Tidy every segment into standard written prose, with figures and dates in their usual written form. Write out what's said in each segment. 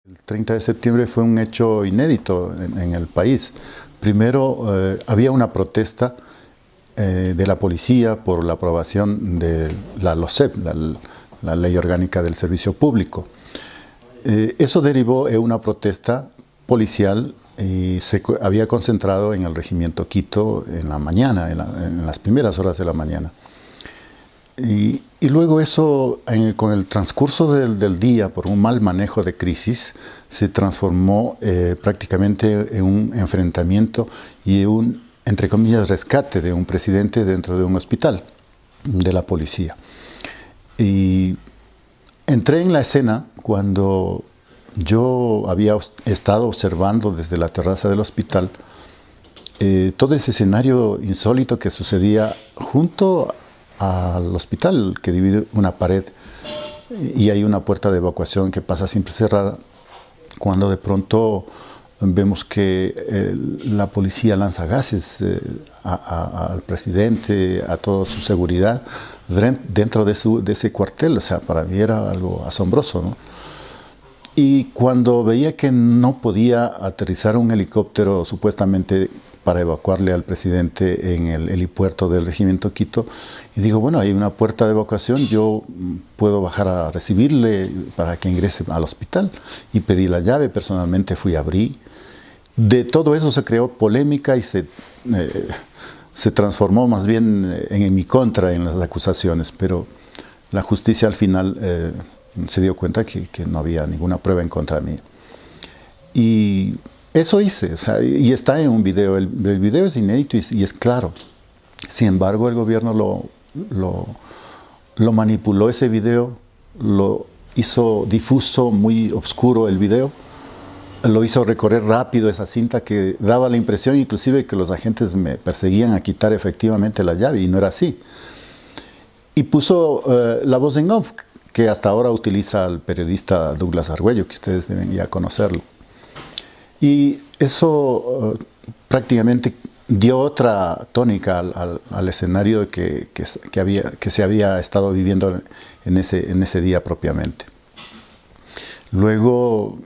El 30 de septiembre fue un hecho inédito en el país. Primero, había una protesta de la policía por la aprobación de la LOSEP, la Ley Orgánica del Servicio Público. Eso derivó en una protesta policial y se había concentrado en el Regimiento Quito en la mañana, en las primeras horas de la mañana. Y luego eso, con el transcurso del día, por un mal manejo de crisis, se transformó prácticamente en un enfrentamiento y un, entre comillas, rescate de un presidente dentro de un hospital de la policía. Y entré en la escena cuando yo había estado observando desde la terraza del hospital todo ese escenario insólito que sucedía junto al hospital, que divide una pared y hay una puerta de evacuación que pasa siempre cerrada, cuando de pronto vemos que la policía lanza gases al presidente, a toda su seguridad, dentro de ese cuartel. O sea, para mí era algo asombroso, ¿no? Y cuando veía que no podía aterrizar un helicóptero supuestamente para evacuarle al presidente en el helipuerto del Regimiento Quito, y digo, bueno, hay una puerta de evacuación, yo puedo bajar a recibirle para que ingrese al hospital, y pedí la llave, personalmente fui a abrir. De todo eso se creó polémica y se transformó más bien en mi contra en las acusaciones, pero la justicia al final se dio cuenta que no había ninguna prueba en contra mí. Y eso hice, o sea, y está en un video. El video es inédito y es claro. Sin embargo, el gobierno lo manipuló ese video, lo hizo difuso, muy oscuro el video, lo hizo recorrer rápido esa cinta que daba la impresión inclusive que los agentes me perseguían a quitar efectivamente la llave, y no era así. Y puso la voz en off, que hasta ahora utiliza el periodista Douglas Argüello, que ustedes deben ya conocerlo. Y eso prácticamente dio otra tónica al escenario que se había estado viviendo en ese día propiamente. Luego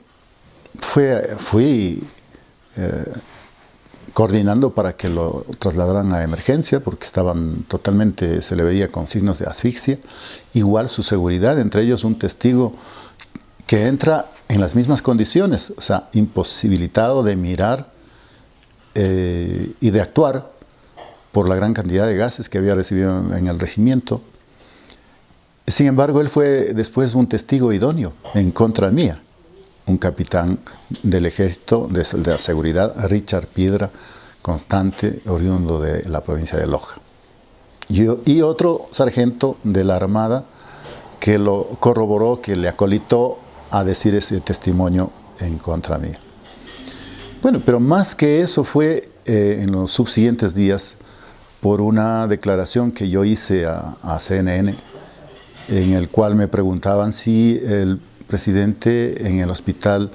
fui coordinando para que lo trasladaran a emergencia, porque estaban totalmente, se le veía con signos de asfixia. Igual su seguridad, entre ellos un testigo que entra en las mismas condiciones, o sea, imposibilitado de mirar y de actuar por la gran cantidad de gases que había recibido en el regimiento. Sin embargo, él fue después un testigo idóneo en contra mía, un capitán del ejército de la seguridad, Richard Piedra Constante, oriundo de la provincia de Loja. Y otro sargento de la Armada que lo corroboró, que le acolitó a decir ese testimonio en contra mía. Bueno, pero más que eso fue en los subsiguientes días, por una declaración que yo hice a CNN, en el cual me preguntaban si el presidente en el hospital,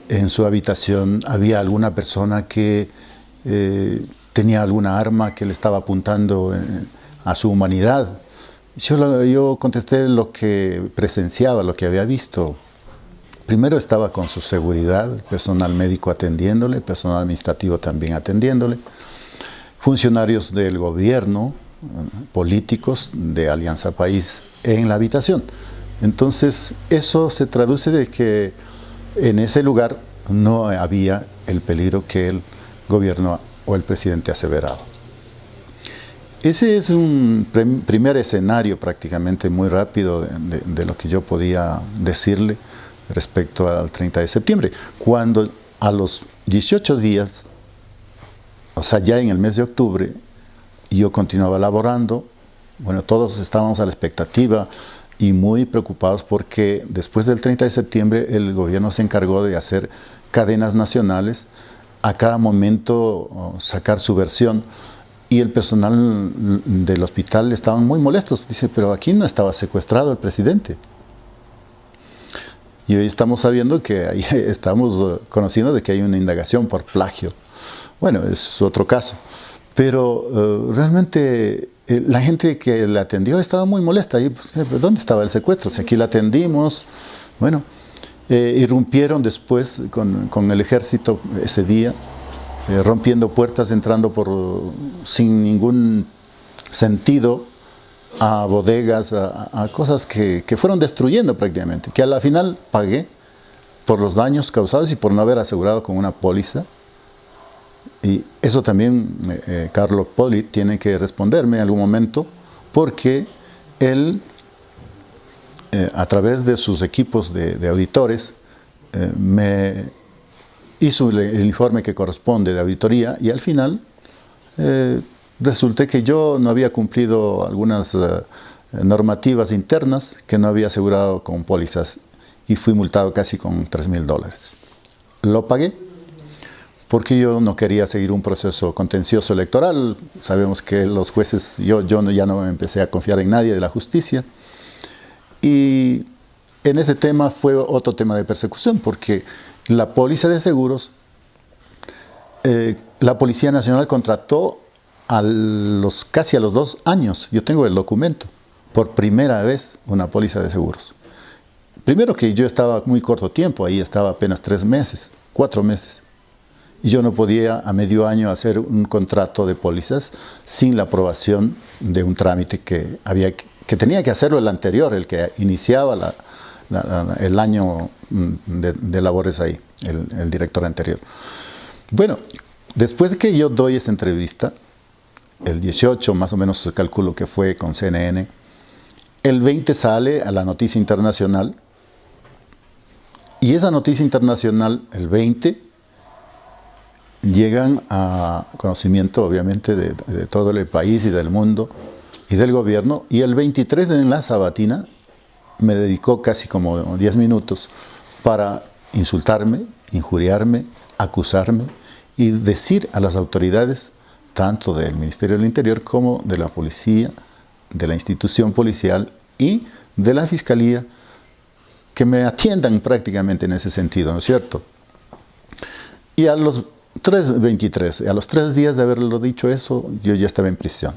en su habitación, había alguna persona que tenía alguna arma que le estaba apuntando a su humanidad. Yo contesté lo que presenciaba, lo que había visto. Primero estaba con su seguridad, personal médico atendiéndole, personal administrativo también atendiéndole, funcionarios del gobierno, políticos de Alianza País en la habitación. Entonces, eso se traduce de que en ese lugar no había el peligro que el gobierno o el presidente aseveraba. Ese es un primer escenario prácticamente muy rápido de lo que yo podía decirle respecto al 30 de septiembre. Cuando a los 18 días, o sea, ya en el mes de octubre, yo continuaba laborando. Bueno, todos estábamos a la expectativa y muy preocupados porque después del 30 de septiembre el gobierno se encargó de hacer cadenas nacionales, a cada momento sacar su versión. Y el personal del hospital estaban muy molestos. Dice, pero aquí no estaba secuestrado el presidente. Y hoy estamos sabiendo que ahí estamos conociendo de que hay una indagación por plagio. Bueno, es otro caso. Pero realmente la gente que le atendió estaba muy molesta. Y, ¿dónde estaba el secuestro? Si aquí la atendimos. Bueno, Irrumpieron después con el ejército ese día, rompiendo puertas, entrando sin ningún sentido a bodegas, a cosas que fueron destruyendo prácticamente, que a la final pagué por los daños causados y por no haber asegurado con una póliza. Y eso también Carlo Poli tiene que responderme en algún momento, porque él, a través de sus equipos de auditores, me hizo el informe que corresponde de auditoría, y al final resulté que yo no había cumplido algunas normativas internas, que no había asegurado con pólizas, y fui multado casi con $3.000. Lo pagué porque yo no quería seguir un proceso contencioso electoral. Sabemos que los jueces, yo ya no empecé a confiar en nadie de la justicia. Y en ese tema fue otro tema de persecución, porque la póliza de seguros, la Policía Nacional contrató casi a los 2 años, yo tengo el documento, por primera vez una póliza de seguros. Primero que yo estaba muy corto tiempo, ahí estaba apenas 3 meses, 4 meses. Y yo no podía a medio año hacer un contrato de pólizas sin la aprobación de un trámite que tenía que hacerlo el anterior, el que iniciaba el año de labores ahí, el director anterior. Bueno, después de que yo doy esa entrevista, el 18 más o menos calculo que fue con CNN, el 20 sale a la noticia internacional, y esa noticia internacional, el 20, llegan a conocimiento obviamente de todo el país y del mundo y del gobierno, y el 23 en la sabatina me dedicó casi como 10 minutos para insultarme, injuriarme, acusarme y decir a las autoridades, tanto del Ministerio del Interior como de la policía, de la institución policial y de la Fiscalía, que me atiendan prácticamente en ese sentido, ¿no es cierto? Y a los 3 días de haberlo dicho eso, yo ya estaba en prisión.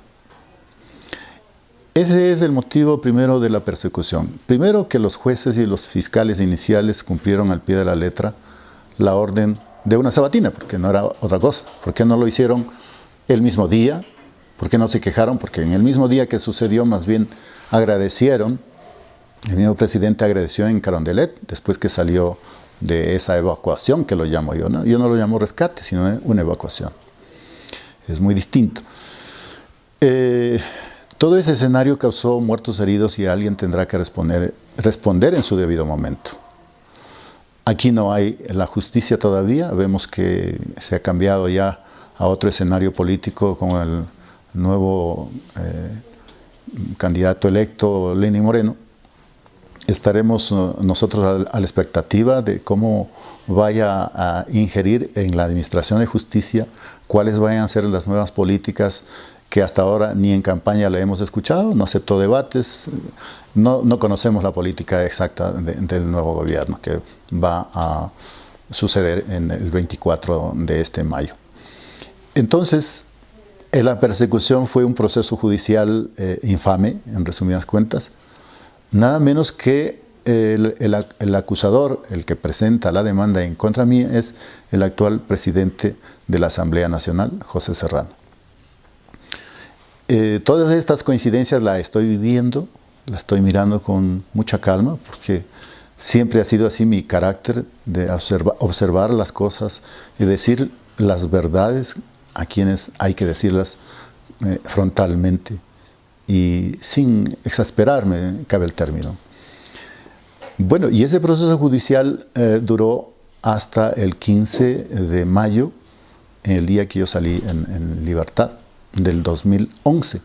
Ese es el motivo primero de la persecución. Primero, que los jueces y los fiscales iniciales cumplieron al pie de la letra la orden de una sabatina, porque no era otra cosa. ¿Por qué no lo hicieron el mismo día? ¿Por qué no se quejaron? Porque en el mismo día que sucedió, más bien agradecieron, el mismo presidente agradeció en Carondelet, después que salió de esa evacuación, que lo llamo yo, ¿no? Yo no lo llamo rescate, sino una evacuación. Es muy distinto. Todo ese escenario causó muertos, heridos, y alguien tendrá que responder en su debido momento. Aquí no hay la justicia todavía. Vemos que se ha cambiado ya a otro escenario político con el nuevo candidato electo, Lenín Moreno. Estaremos nosotros a la expectativa de cómo vaya a ingerir en la administración de justicia, cuáles vayan a ser las nuevas políticas que hasta ahora ni en campaña le hemos escuchado, no aceptó debates, no conocemos la política exacta del nuevo gobierno que va a suceder en el 24 de este mayo. Entonces, la persecución fue un proceso judicial infame, en resumidas cuentas. Nada menos que el acusador, el que presenta la demanda en contra mí, es el actual presidente de la Asamblea Nacional, José Serrano. Todas estas coincidencias las estoy viviendo, las estoy mirando con mucha calma, porque siempre ha sido así mi carácter de observar las cosas y decir las verdades a quienes hay que decirlas frontalmente y sin exasperarme, cabe el término. Bueno, y ese proceso judicial duró hasta el 15 de mayo, el día que yo salí en libertad, del 2011.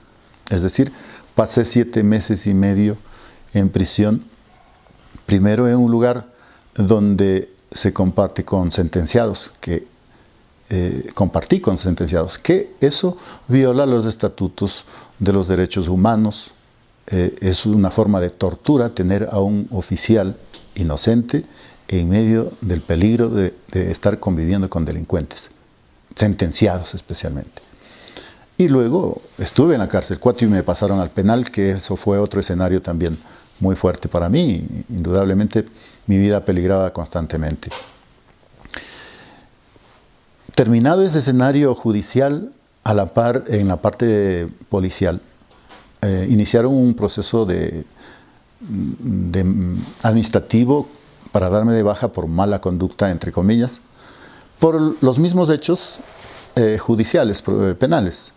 Es decir, pasé 7 meses y medio en prisión, primero en un lugar donde se comparte con sentenciados, compartí con sentenciados, que eso viola los estatutos de los derechos humanos. Es una forma de tortura tener a un oficial inocente en medio del peligro de estar conviviendo con delincuentes, sentenciados especialmente. Y luego estuve en la cárcel 4 y me pasaron al penal, que eso fue otro escenario también muy fuerte para mí. Indudablemente mi vida peligraba constantemente. Terminado ese escenario judicial, a la par, en la parte policial, iniciaron un proceso de administrativo para darme de baja por mala conducta, entre comillas, por los mismos hechos judiciales, penales.